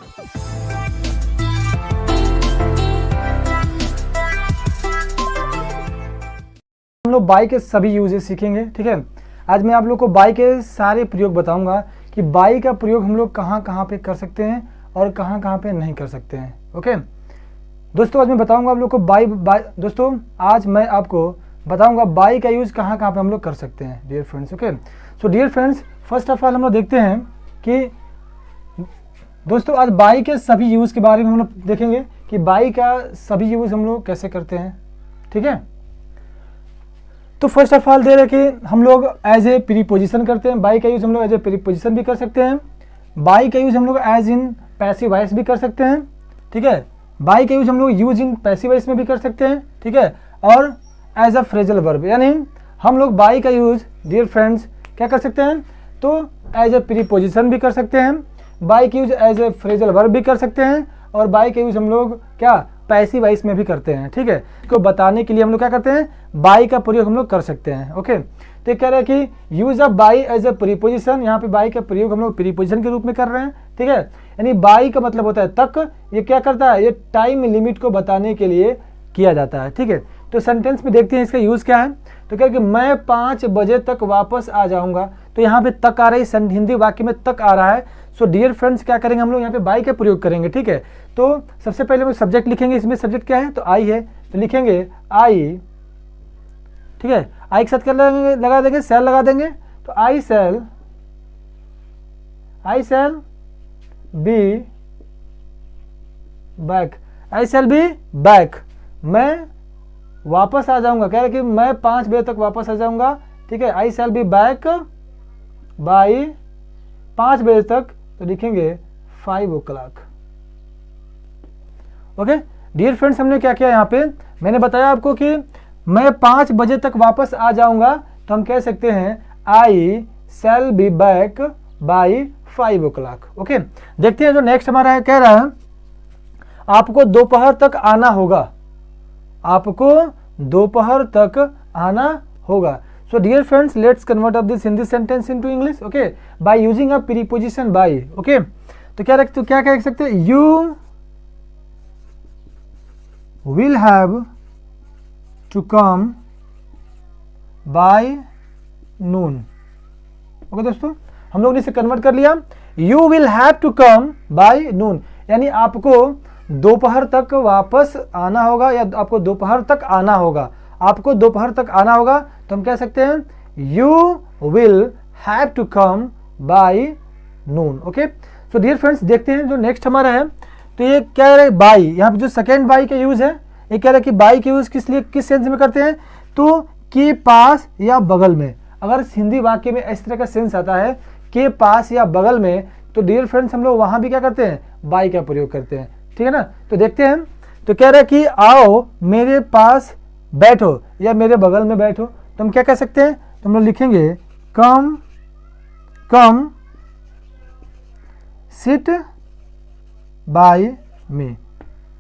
हम लोग बाई के सभी यूजेस सीखेंगे। ठीक है, आज मैं आप लोग को बाई के सारे प्रयोग बताऊंगा कि बाई का प्रयोग हम लोग कहाँ कहाँ पे कर सकते हैं और कहाँ कहाँ पे नहीं कर सकते हैं। ओके दोस्तों, आज मैं बताऊंगा आप लोग को दोस्तों आज मैं आपको बताऊंगा बाई का यूज कहाँ कहाँ पे हम लोग कर सकते हैं dear friends. Okay so dear friends, first of all हम लोग देखते हैं कि दोस्तों आज बाई के सभी यूज के बारे में हम लोग देखेंगे कि बाई का सभी यूज हम लोग कैसे करते हैं। ठीक है, तो फर्स्ट ऑफ ऑल दे रहे कि हम लोग एज ए प्रीपोजिशन करते हैं। बाई का यूज हम लोग एज ए प्रीपोजिशन भी कर सकते हैं। बाई का यूज हम लोग एज इन पैसिव वॉइस भी कर सकते हैं। ठीक है, बाई का यूज हम लोग यूज इन पैसिव वॉइस में भी कर सकते हैं। ठीक है, और एज अ फ्रेजल वर्ब, यानी हम लोग बाई का यूज डियर फ्रेंड्स क्या कर सकते हैं, तो एज ए प्रीपोजिशन भी कर सकते हैं। बाई का use as a phrasal verb भी कर सकते हैं और बाई का यूज हम लोग क्या पैसिव वॉइस में भी करते हैं। ठीक है, को बताने के लिए हम लोग क्या करते हैं, बाई का प्रयोग हम लोग कर सकते हैं। ओके, तो कह रहे हैं कि use of by as a preposition, यहाँ पे बाई का प्रयोग हम लोग प्रीपोजिशन के रूप में कर रहे हैं। ठीक है, यानी बाई का मतलब होता है तक, ये क्या करता है, ये टाइम लिमिट को बताने के लिए किया जाता है। ठीक है, तो सेंटेंस में देखते हैं इसका यूज क्या है। तो कह रहे कि मैं 5 बजे तक वापस आ जाऊंगा, तो यहाँ पे तक आ रही है, हिंदी वाक्य में तक आ रहा है। सो डियर फ्रेंड्स क्या करेंगे हम लोग यहाँ पे बाई का प्रयोग करेंगे। ठीक है, तो सबसे पहले हम सब्जेक्ट लिखेंगे, इसमें सब्जेक्ट क्या है, तो आई है, तो लिखेंगे आई। ठीक है, आई के साथ क्या लगा देंगे, सेल लगा देंगे, तो I shall be back, I shall be back, मैं वापस आ जाऊंगा। कह रहे कि मैं 5 बजे तक वापस आ जाऊंगा। ठीक है, आई सेल बी बैक बाई 5 बजे तक, तो लिखेंगे 5 o'clock। ओके डियर फ्रेंड्स, हमने क्या किया यहाँ पे, मैंने बताया आपको कि मैं 5 बजे तक वापस आ जाऊंगा, तो हम कह सकते हैं I shall be back by 5 o'clock। Okay, देखते हैं जो नेक्स्ट हमारा है, कह रहा है आपको दोपहर तक आना होगा, आपको दोपहर तक आना होगा। So dear friends, let's convert of this Hindi sentence into English. Okay, by using a preposition by. Okay, तो क्या कह सकते हैं, you will have to come by noon. Okay दोस्तों, हम लोगों ने इसे कन्वर्ट कर लिया, you will have to come by noon, यानी आपको दोपहर तक वापस आना होगा या आपको दोपहर तक आना होगा, आपको दोपहर तक आना होगा, तो हम कह सकते हैं you will have to come by noon. Okay, so dear friends, देखते हैं जो नेक्स्ट हमारा है, तो ये क्या है, बाई, यहाँ पे जो सेकेंड बाई का यूज है, ये कह रहा है कि बाई का यूज किस सेंस में करते हैं, तो के पास या बगल में। अगर हिंदी वाक्य में इस तरह का सेंस आता है के पास या बगल में, तो डियर फ्रेंड्स हम लोग वहां भी क्या करते हैं, बाई का प्रयोग करते हैं। ठीक है ना, तो देखते हैं, तो कह रहा है कि आओ मेरे पास बैठो या मेरे बगल में बैठो, तो हम क्या कह सकते हैं, तो हम लोग लिखेंगे come sit by me,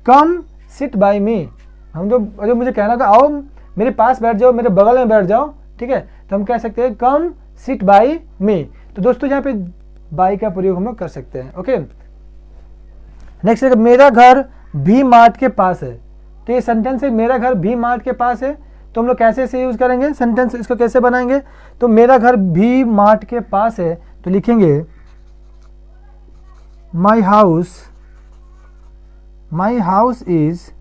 come sit by me. हम जो मुझे कहना था आओ मेरे पास बैठ जाओ, मेरे बगल में बैठ जाओ। ठीक है, तो हम कह सकते हैं कम सिट बाय मी। तो दोस्तों यहाँ पे बाय का प्रयोग हम लोग कर सकते हैं। ओके, नेक्स्ट है मेरा घर भी मार्ट के पास है, तो ये सेंटेंस है मेरा घर भी मार्ट के पास है, तो हम लोग कैसे इसे यूज करेंगे, सेंटेंस इसको कैसे बनाएंगे, तो मेरा घर भी मार्ट के पास है, तो लिखेंगे माई हाउस इज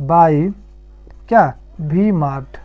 बाय क्या, भी मार्ट।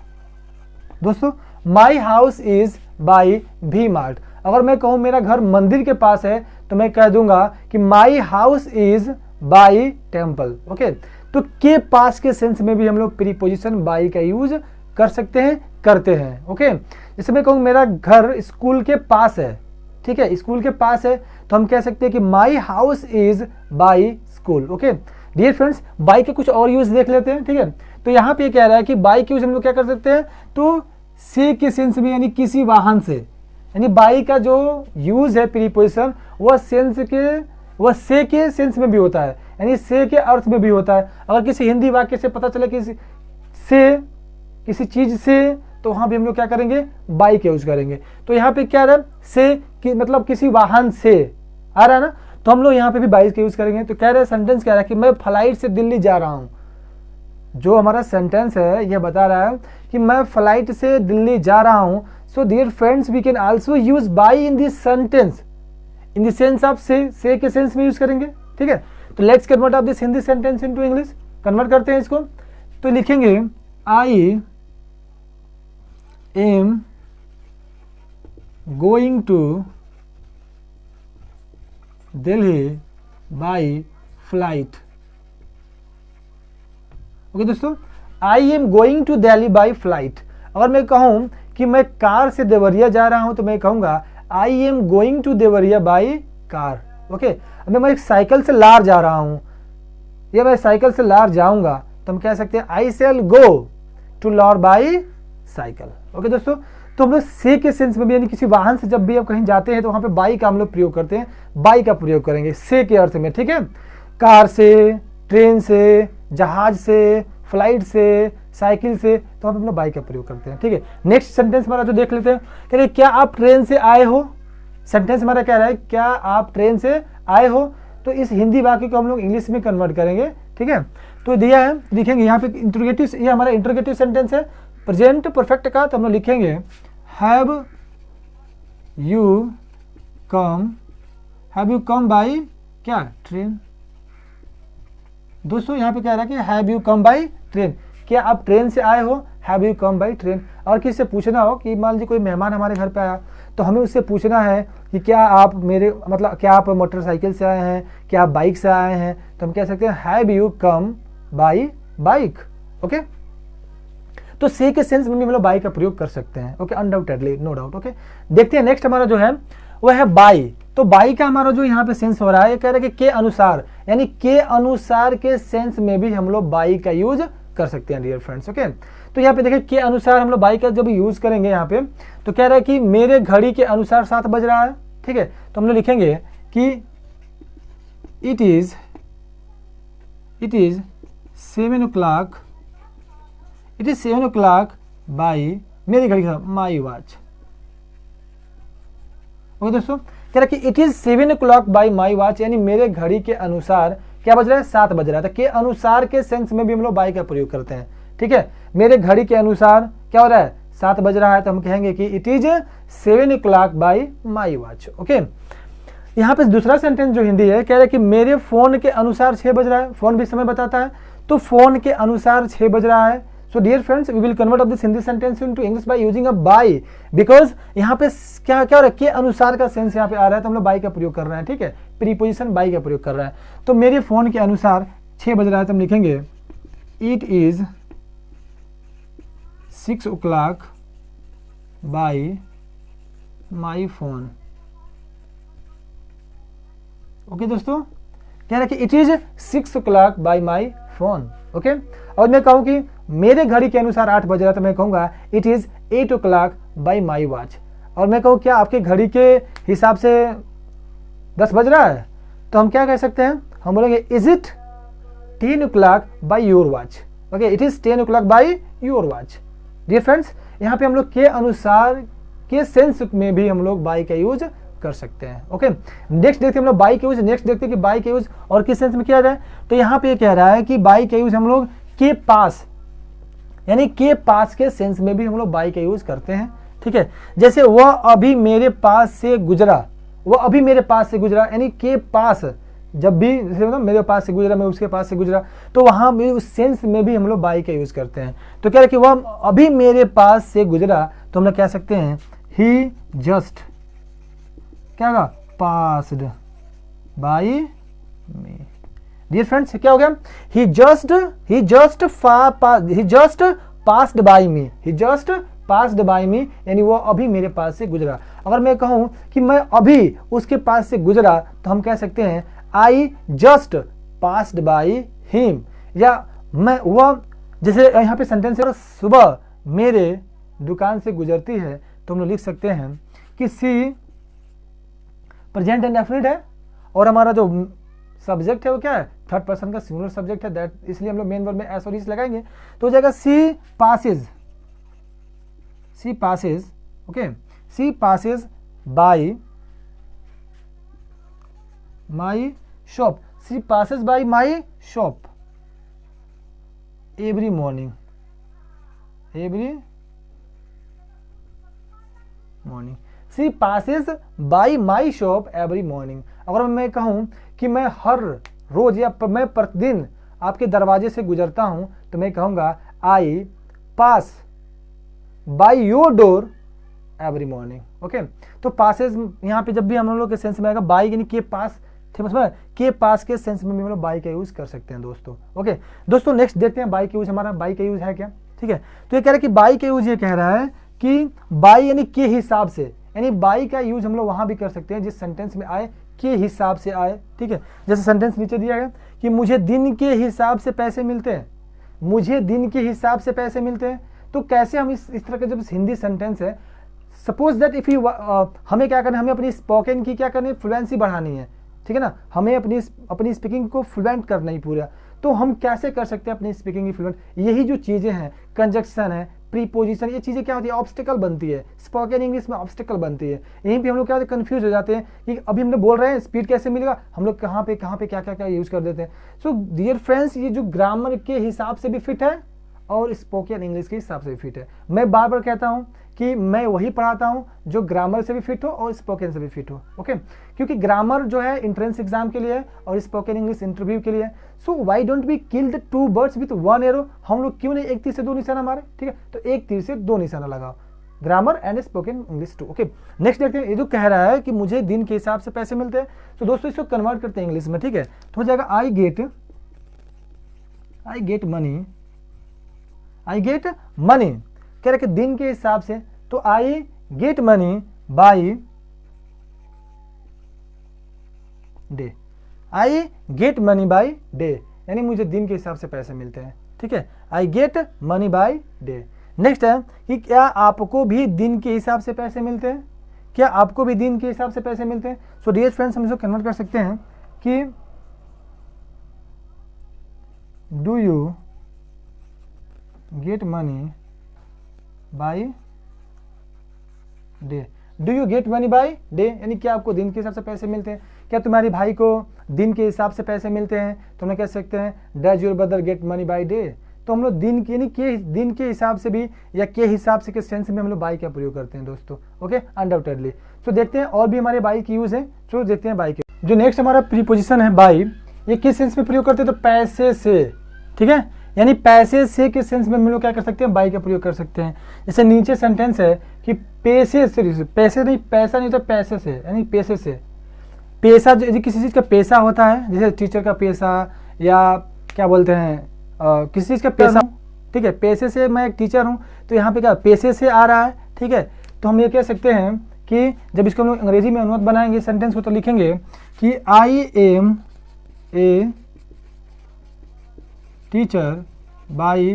दोस्तों माई हाउस इज बाय भी मार्ट, अगर मैं कहूं मेरा घर मंदिर के पास है, तो मैं कह दूंगा कि my house is bye temple. Okay, तो के पास के सेंस में भी हम लोग प्रीपोजिशन बाय का यूज कर सकते हैं, करते हैं। ओके, जैसे मैं कहूँ मेरा घर स्कूल के पास है, ठीक है, स्कूल के पास है, तो हम कह सकते हैं कि my house is by school. Okay dear friends, by के कुछ और यूज देख लेते हैं। ठीक है, तो यहाँ पे कह रहा है कि बाय के यूज हम लोग क्या कर सकते हैं, तो से के सेंस में, यानी किसी वाहन से, यानी बाई का जो यूज है प्रीपोजिशन वह से के सेंस में भी होता है, यानी से के अर्थ में भी होता है। अगर किसी हिंदी वाक्य से पता चले किसी चीज से, तो वहां भी हम लोग क्या करेंगे, बाई का यूज करेंगे। तो यहाँ पे क्या है, से कि मतलब किसी वाहन से आ रहा है ना, तो हम लोग यहाँ पे भी बाई का यूज़ करेंगे। तो कह रहे हैं सेंटेंस कह रहा है कि मैं फ्लाइट से दिल्ली जा रहा हूँ। जो हमारा सेंटेंस है यह बता रहा है कि मैं फ्लाइट से दिल्ली जा रहा हूँ। So dear friends, we can also use by in this sentence, in the sense of से के सेंस में यूज करेंगे। ठीक है, तो let's convert of this Hindi sentence into English. Convert करते हैं इसको, तो लिखेंगे I am going to Delhi by flight. Okay दोस्तों, I am going to Delhi by flight. अगर मैं कहूं कि मैं कार से देवरिया जा रहा हूं तो मैं कहूंगा I am going to Deoria by car. Okay, अब मैं एक साइकिल से लार जा रहा हूं या मैं साइकिल से लार जाऊंगा तो हम कह सकते हैं आई शैल गो टू लार बाई साइकिल। ओके दोस्तों, तो हम लोग से के सेंस में भी, यानी किसी वाहन से जब भी आप कहीं जाते हैं तो वहां पे बाई का हम लोग प्रयोग करते हैं, बाई का प्रयोग करेंगे से के अर्थ में। ठीक है, कार से, ट्रेन से, जहाज से, फ्लाइट से, साइकिल से, तो हम लोग बाई का प्रयोग करते हैं। ठीक है, नेक्स्ट सेंटेंस हमारा जो देख लेते हैं, कह रहे क्या आप ट्रेन से आए हो। सेंटेंस हमारा कह रहा है क्या आप ट्रेन से आए हो। तो इस हिंदी वाक्य को हम लोग इंग्लिश में कन्वर्ट करेंगे। ठीक है, तो दिया है, लिखेंगे यहाँ पे इंटरोगेटिव, ये हमारा इंटरोगेटिव सेंटेंस है प्रेजेंट परफेक्ट का। तो हम लोग लिखेंगे हैव यू कम बाई क्या ट्रेन। दोस्तों यहाँ पे कह रहा है कि have you come by train, क्या आप ट्रेन से आए हो, have you come by train. और किसी से पूछना हो कि मान लीजिए कोई मेहमान हमारे घर पे आया तो हमें उससे पूछना है कि क्या आप क्या आप मोटरसाइकिल से आए हैं, क्या आप बाइक से आए हैं, तो हम कह सकते हैं have you come by bike. Okay, तो से के सेंस में भी हम लोग बाई का प्रयोग कर सकते हैं। Okay, undoubtedly, no doubt. Okay, देखते हैं नेक्स्ट हमारा जो है वह है बाई। तो बाई का हमारा जो यहाँ पे सेंस हो रहा है, ये कह रहा है कि के अनुसार, यानी के अनुसार के सेंस में भी हम लोग बाई का यूज कर सकते हैं डियर फ्रेंड्स। ओके, तो यहाँ पे देखिए के अनुसार हम लोग बाई का जब यूज करेंगे यहाँ पे, तो कह रहा है कि मेरे घड़ी के अनुसार 7 बज रहा है। ठीक है, तो हम लोग लिखेंगे कि it is 7 o'clock, it is 7 o'clock by मेरी घड़ी का माई वॉच। ओके दोस्तों, कह रहा है कि it is 7 o'clock by my watch, यानी मेरे घड़ी के अनुसार क्या बज रहा है, 7 बज रहा है। तो के अनुसार के सेंस में भी हम लोग बाई का प्रयोग करते हैं। ठीक है, मेरे घड़ी के अनुसार क्या हो रहा है, 7 बज रहा है, तो हम कहेंगे कि it is 7 o'clock by my watch. Okay, यहाँ पे दूसरा सेंटेंस जो हिंदी है, कह रहा है कि मेरे फोन के अनुसार 6 बज रहा है। फोन भी समय बताता है, तो फोन के अनुसार 6 बज रहा है। So dear friends, we will convert of this Hindi sentence into English by using a by, because यहाँ पे क्या क्या हो रहा है, के अनुसार का सेंस यहाँ पे आ रहा है, तो हम लोग बाई का प्रयोग कर रहे हैं। ठीक है, प्रीपोजिशन बाई का प्रयोग कर रहा है। तो मेरे फोन के अनुसार 6 बज रहा है, तो हम लिखेंगे it is 6 o'clock by my phone. Okay दोस्तों, कह रहा है कि it is 6 o'clock by my phone. Okay, और मैं कहूं कि मेरे घड़ी के अनुसार 8 बज रहा है, तो मैं कहूंगा it is 8 o'clock by my watch. और मैं कहूं क्या आपके घड़ी के हिसाब से 10 बज रहा है, तो हम क्या कह सकते हैं, हम बोलेंगे is it 10 o'clock by your watch. Okay, it is 10 o'clock by your watch. Dear friends, यहाँ पे हम लोग के अनुसार के सेंस में भी हम लोग बाई का यूज कर सकते हैं। ओके, नेक्स्ट देखते हैं हम लोग बाई का यूज। नेक्स्ट देखते हैं कि बाई का यूज और किस सेंस में किया जाए। तो यहाँ पे कह रहा है कि बाई का यूज हम लोग के पास, यानी के पास के सेंस में भी हम लोग बाई का यूज करते हैं। ठीक है, जैसे वह अभी मेरे पास से गुजरा, वह अभी मेरे पास से गुजरा, यानी के पास, जब भी मतलब मेरे पास से गुजरा, मैं उसके पास से गुजरा, तो वहां भी उस सेंस में भी हम लोग बाई का यूज करते हैं। तो कह रहे कि वह अभी मेरे पास से गुजरा, तो हम लोग कह सकते हैं ही जस्ट क्या होगा, passed by me. Dear friends, क्या हो गया, he just passed by me, he just passed by me, यानी वो अभी मेरे पास से गुजरा। अगर मैं कहूं कि मैं अभी उसके पास से गुजरा, तो हम कह सकते हैं I just passed by him. या मैं वह, जैसे यहाँ पे सेंटेंस है सुबह मेरे दुकान से गुजरती है, तो हम लोग लिख सकते हैं कि सी प्रेजेंट इंडेफिनिट है, और हमारा जो सब्जेक्ट है वो क्या है, थर्ड पर्सन का सिंगुलर सब्जेक्ट है, दैट, इसलिए हम लोग मेन वर्ब में एस और इस लगाएंगे, तो हो जाएगा she passes. Okay, she passes by my shop, she passes by my shop every morning, every morning, she passes by my shop every morning. अगर मैं कहूं कि मैं हर रोज या मैं प्रतिदिन आपके दरवाजे से गुजरता हूं तो मैं कहूंगा I pass by your door every morning. Okay, तो पासेस यहाँ पे जब भी हम लोग के सेंस में आएगा बाई यानी के पास, ठीक है, के पास के सेंस में भी हम लोग बाई का यूज कर सकते हैं दोस्तों। ओके दोस्तों, नेक्स्ट देखते हैं बाई का यूज, हमारा बाई का यूज है क्या, ठीक है। तो ये कह रहा है कि बाई का यूज ये कह रहा है कि बाई यानी के हिसाब से, यानी बाई का यूज हम लोग वहां भी कर सकते हैं जिस सेंटेंस में आए के हिसाब से आए, ठीक है। जैसे सेंटेंस नीचे दिया गया कि मुझे दिन के हिसाब से पैसे मिलते हैं, मुझे दिन के हिसाब से पैसे मिलते हैं। तो कैसे हम इस तरह का जब हिंदी सेंटेंस है, सपोज दैट इफ यू हमें क्या करना है, हमें अपनी स्पोकन की क्या करनी है, फ्लुएंसी बढ़ानी है, ठीक है ना, हमें अपनी स्पीकिंग को फ्लुएंट करना ही पूरा। तो हम कैसे कर सकते हैं अपनी स्पीकिंग की फ्लुएंट, यही जो चीजें हैं, कंजक्शन है, प्रीपोजिशन, ये चीजें क्या होती है, ऑब्स्टिकल बनती है, स्पोकन इंग्लिश में ऑब्स्टिकल बनती है। यहीं पे हम लोग क्या होते हैं, कंफ्यूज हो जाते हैं कि अभी हमने बोल रहे हैं स्पीड कैसे मिलेगा, हम लोग कहाँ पे क्या क्या यूज कर देते हैं। सो डियर फ्रेंड्स, ये जो ग्रामर के हिसाब से भी फिट है और स्पोकन इंग्लिश के हिसाब से भी फिट है। मैं बार बार कहता हूं कि मैं वही पढ़ाता हूं जो ग्रामर से भी फिट हो और स्पोकन से भी फिट हो। ओके, क्योंकि ग्रामर जो है एंट्रेंस एग्जाम के लिए है और स्पोकन इंग्लिश इंटरव्यू के लिए है। So why don't we kill the two birds with one arrow, हम लोग क्यों नहीं एक तीर से दो निशाना मारे, ठीक है। तो एक तीर से दो निशाना लगाओ, grammar and spoken English too. Okay, next देखते हैं, ये जो कह रहा है कि मुझे दिन के हिसाब से पैसे मिलते हैं, तो दोस्तों इसको कन्वर्ट करते हैं इंग्लिश में, ठीक है। तो हो जाएगा I get money, I get money, कह रहे कि दिन के हिसाब से, तो I get money by day, I get money by day, यानी मुझे दिन के हिसाब से पैसे मिलते हैं, ठीक है। I get money by day. Next है कि क्या आपको भी दिन के हिसाब से पैसे मिलते हैं, क्या आपको भी दिन के हिसाब से पैसे मिलते हैं। सो डियर फ्रेंड्स, हम इसको कन्वर्ट कर सकते हैं कि do you get money by day, do you get money by day, यानी क्या आपको दिन के हिसाब से पैसे मिलते हैं, क्या तुम्हारे भाई को दिन के हिसाब से पैसे मिलते हैं, तो हम कह सकते हैं does your brother get money by day. तो हम लोग दिन के यानी के दिन के हिसाब से भी या के हिसाब से के सेंस में हम लोग बाई का प्रयोग करते हैं दोस्तों। Okay, undoubtedly. तो देखते हैं और भी हमारे बाई की यूज है, तो देखते हैं बाई के। जो नेक्स्ट हमारा प्रीपोजिशन है बाई, ये किस सेंस में प्रयोग करते हैं, तो पैसे से, ठीक है, यानी पैसे से के सेंस में हम लोग क्या कर सकते हैं, बाई का प्रयोग कर सकते हैं। जैसे नीचे सेंटेंस है कि पैसे से, पैसे नहीं, पैसा नहीं, तो पैसे से, यानी पैसे से। पैसा जो किसी चीज का पैसा होता है, जैसे टीचर का पैसा या क्या बोलते हैं किसी चीज का पैसा, ठीक है। पैसे से, मैं एक टीचर हूँ तो यहाँ पे क्या पैसे से आ रहा है, ठीक है। तो हम ये कह सकते हैं कि जब इसको हम लोग अंग्रेजी में अनुवाद बनाएंगे सेंटेंस को, तो लिखेंगे कि I am a teacher by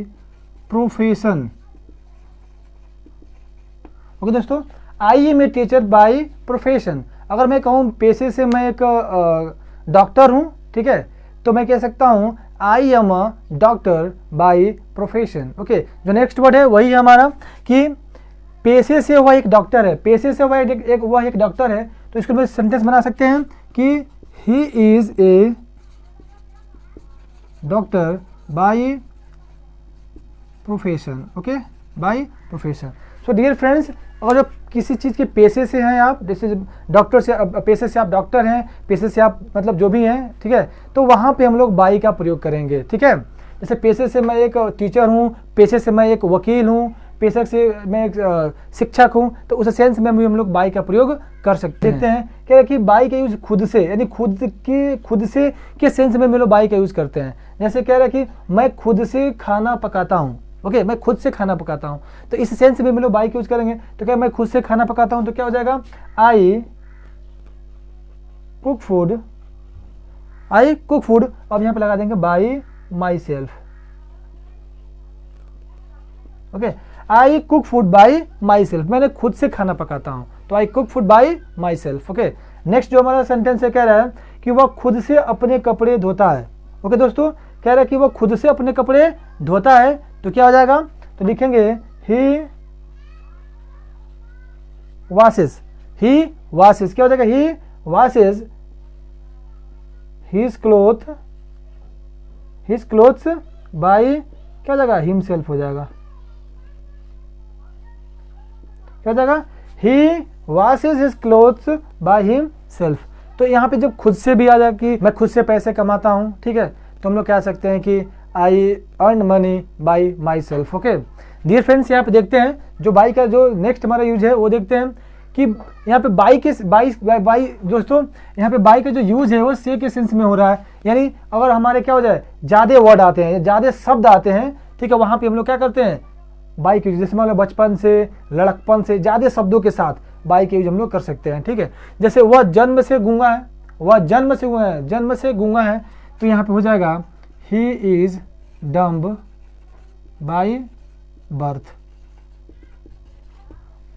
profession. Okay दोस्तों, I am a teacher by profession. अगर मैं कहूँ पेशे से मैं एक डॉक्टर हूँ, ठीक है, तो मैं कह सकता हूँ I am a doctor by profession. Okay, जो नेक्स्ट वर्ड है वही हमारा कि पेशे से वह एक डॉक्टर है, पेशे से वह एक डॉक्टर है। तो इसको मैं सेंटेंस बना सकते हैं कि he is a doctor by profession. Okay, by profession. So dear friends, अगर जो किसी चीज़ के पेशे से हैं आप, जैसे डॉक्टर से, पेशे से आप डॉक्टर हैं, पेशे से आप मतलब जो भी हैं, ठीक है, तो वहाँ पे हम लोग बाई का प्रयोग करेंगे, ठीक है। जैसे पेशे से मैं एक टीचर हूँ, पेशे से मैं एक वकील हूँ, पेशे से मैं एक शिक्षक हूँ, तो उस सेंस में भी हम लोग बाई का प्रयोग कर सकते हैं। देखते हैं क्या कि बाई का यूज खुद से, यानी खुद से के सेंस में हम लोग बाई का यूज करते हैं। जैसे कह रहा है कि मैं खुद से खाना पकाता हूँ। ओके, मैं खुद से खाना पकाता हूँ, तो इस सेंस में हम लोग बाई का यूज करेंगे। तो क्या मैं खुद से खाना पकाता हूँ, तो क्या हो जाएगा I cook food, I cook food. अब यहाँ पे लगा देंगे by my self. Okay, I cook food by my self, मैंने खुद से खाना पकाता हूँ, तो I cook food by my self. Okay, next जो हमारा सेंटेंस है कह रहा है कि वह खुद से अपने कपड़े धोता है। ओके दोस्तों, कह रहा है कि वह खुद से अपने कपड़े धोता है, तो क्या हो जाएगा, तो लिखेंगे ही वॉशेस, ही वॉशेस। क्या हो जाएगा, he washes his clothes by क्या हो जाएगा, हिमसेल्फ हो जाएगा, क्या हो जाएगा, he washes his clothes by himself. तो यहाँ पे जब खुद से भी आ जाए कि मैं खुद से पैसे कमाता हूँ, ठीक है, तो हम लोग कह सकते हैं कि I earn money by myself. Okay dear friends, यहाँ पे देखते हैं जो बाई का जो नेक्स्ट हमारा यूज है वो देखते हैं कि यहाँ पे बाई दोस्तों, यहाँ पे बाई का जो यूज है वो से के सेंस में हो रहा है। यानी अगर हमारे क्या हो जाए, ज़्यादा वर्ड आते हैं, ज़्यादा शब्द आते हैं, ठीक है, वहाँ पे हम लोग क्या करते हैं, बाई के यूज, जैसे मान लो बचपन से, लड़कपन से, ज़्यादा शब्दों के साथ बाई के यूज हम लोग कर सकते हैं। ठीक है, जैसे वह जन्म से गूंगा है, वह जन्म से गूंगा है, तो यहाँ पे हो जाएगा he is dumb by birth.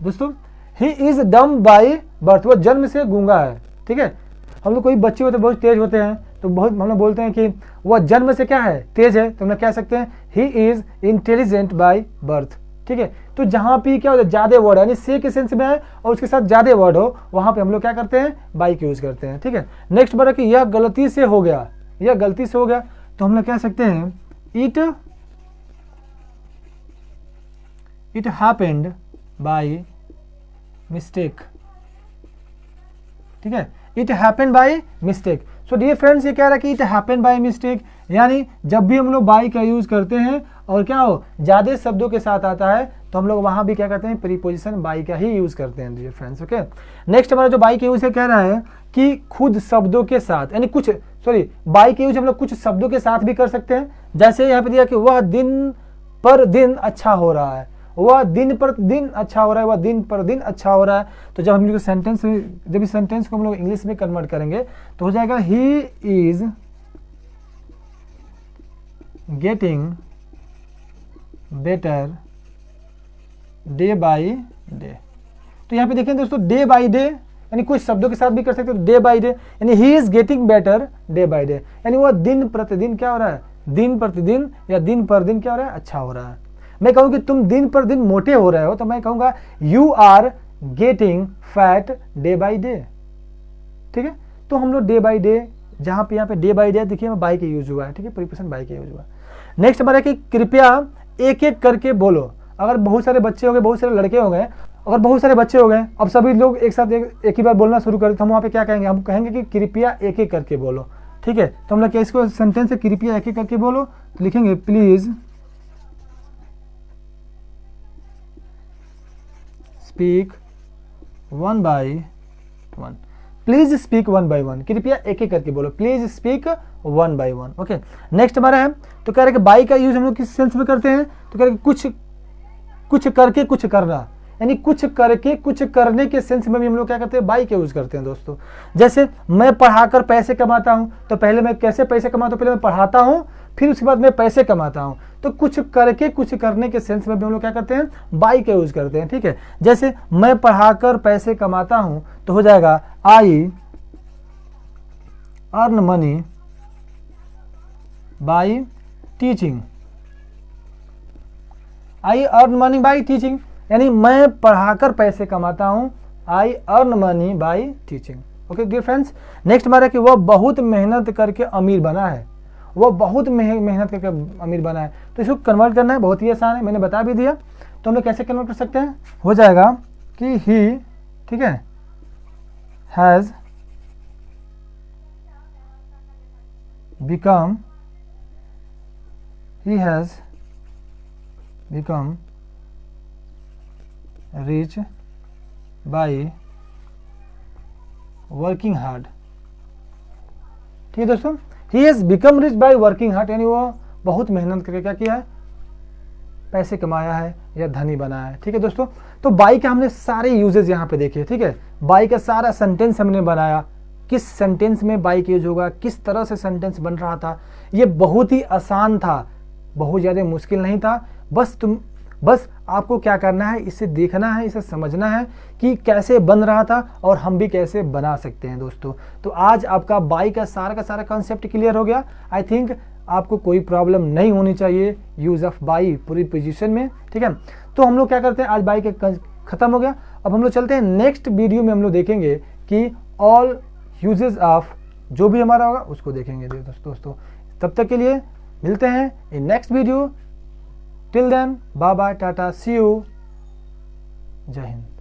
दोस्तों he is dumb by birth, वह जन्म से गूंगा है। ठीक है, हम लोग कोई बच्चे होते हैं बहुत तेज होते हैं, तो बहुत हम लोग बोलते हैं कि वह जन्म से क्या है, तेज है, तो हम लोग कह सकते हैं he is intelligent by birth. ठीक है, तो जहां पे क्या होता है, ज्यादा वर्ड यानी से के सेंस में है और उसके साथ ज्यादा वर्ड हो, वहां पे हम लोग क्या करते हैं, बाई का यूज करते हैं। ठीक है, नेक्स्ट बार कि यह गलती से हो गया, यह गलती से हो गया, तो हम लोग कह सकते हैं इट हैपेंड बाई मिस्टेक। ठीक है, it happened by mistake. So dear friends, ये कह रहा है कि इट हैपेंड बाई मिस्टेक, यानी जब भी हम लोग बाई का यूज करते हैं और क्या हो, ज्यादा शब्दों के साथ आता है, तो हम लोग वहां भी क्या करते हैं, प्रीपोजिशन बाई का ही यूज करते हैं डियर फ्रेंड्स। ओके, नेक्स्ट हमारा जो बाई का यूज है कह रहा है कि खुद शब्दों के साथ, यानी कुछ बाई का यूज हम लोग कुछ शब्दों के साथ भी कर सकते हैं। जैसे यहाँ पे दिया कि वह दिन पर दिन अच्छा हो रहा है, वह दिन पर दिन अच्छा हो रहा है, वह दिन पर दिन अच्छा हो रहा है। तो जब हम लोग सेंटेंस, जब इस सेंटेंस को हम लोग इंग्लिश में कन्वर्ट करेंगे तो हो जाएगा he is getting better day by day. तो यहाँ पे देखें दोस्तों, डे बाई डे यानी कुछ शब्दों के साथ भी कर सकते हो, डे बाई डे यानी he is getting better day by day, यानी वह दिन प्रतिदिन क्या हो रहा है, दिन प्रतिदिन या दिन पर दिन क्या हो रहा है, अच्छा हो रहा है। मैं कहूँ कि तुम दिन पर दिन मोटे हो रहे हो, तो मैं कहूँगा you are getting fat day by day. ठीक है, तो हम लोग डे बाई डे, जहाँ पे यहाँ पे डे बाई डे देखिए बाई का यूज हुआ है। ठीक है, प्रीपोजिशन बाई का यूज हुआ है। नेक्स्ट हमारा कि कृपया एक एक करके बोलो। अगर बहुत सारे बच्चे हो गए, बहुत सारे लड़के हो गए, अगर बहुत सारे बच्चे हो गए, अब सभी लोग एक साथ एक ही बार बोलना शुरू करें, तो हम वहाँ पे क्या कहेंगे, हम कहेंगे कि कृपया एक एक करके बोलो। ठीक है, तो हम लोग क्या इसको सेंटेंस से कृपया एक एक करके बोलो, तो लिखेंगे please speak one by one, please speak one by one, कृपया एक एक करके बोलो, please speak one by one. Okay, next हमारा है, तो कह रहे कि बाई का यूज हम लोग किस सेंस में करते हैं, तो कह रहे कुछ करके कुछ करना, यानी कुछ करके कुछ करने के सेंस में भी हम लोग क्या करते हैं, बाई का यूज करते हैं दोस्तों। जैसे मैं पढ़ाकर पैसे कमाता हूं, तो पहले मैं कैसे पैसे कमाता हूं, पहले मैं पढ़ाता हूं, फिर उसके बाद मैं पैसे कमाता हूं। तो कुछ करके कुछ करने के सेंस में भी हम लोग क्या करते हैं, बाई का यूज करते हैं। ठीक है, जैसे मैं पढ़ाकर पैसे कमाता हूं, तो हो जाएगा I earn money by teaching, I earn money by teaching, यानी मैं पढ़ाकर पैसे कमाता हूं, I earn money by teaching. Okay dear friends, next हमारा कि वह बहुत मेहनत करके अमीर बना है, वह बहुत मेहनत करके अमीर बना है। तो इसको कन्वर्ट करना है, बहुत ही आसान है, मैंने बता भी दिया। तो हम लोग कैसे कन्वर्ट कर सकते हैं, हो जाएगा कि ही, ठीक है, has become, he has become rich by working hard। ठीक है दोस्तों, he has become rich by working hard, यानी वो बहुत मेहनत करके क्या किया है, पैसे कमाया है या धनी बना है। ठीक है दोस्तों, तो बाई का हमने सारे यूजेस यहाँ पे देखे। ठीक है, बाई का सारा सेंटेंस हमने बनाया, किस सेंटेंस में बाई का यूज होगा, किस तरह से सेंटेंस बन रहा था। ये बहुत ही आसान था, बहुत ज़्यादा मुश्किल नहीं था। बस आपको क्या करना है, इसे देखना है, इसे समझना है कि कैसे बन रहा था और हम भी कैसे बना सकते हैं दोस्तों। तो आज आपका बाई का सारा कॉन्सेप्ट क्लियर हो गया। आई थिंक आपको कोई प्रॉब्लम नहीं होनी चाहिए यूज ऑफ बाई पूरी पोजीशन में। ठीक है, तो हम लोग क्या करते हैं, आज बाई का खत्म हो गया। अब हम लोग चलते हैं नेक्स्ट वीडियो में, हम लोग देखेंगे कि ऑल यूजेस ऑफ जो भी हमारा होगा उसको देखेंगे दोस्तों। तब तक के लिए मिलते हैं in next video. Till then bye bye, टाटा, सी यू, जय हिंद।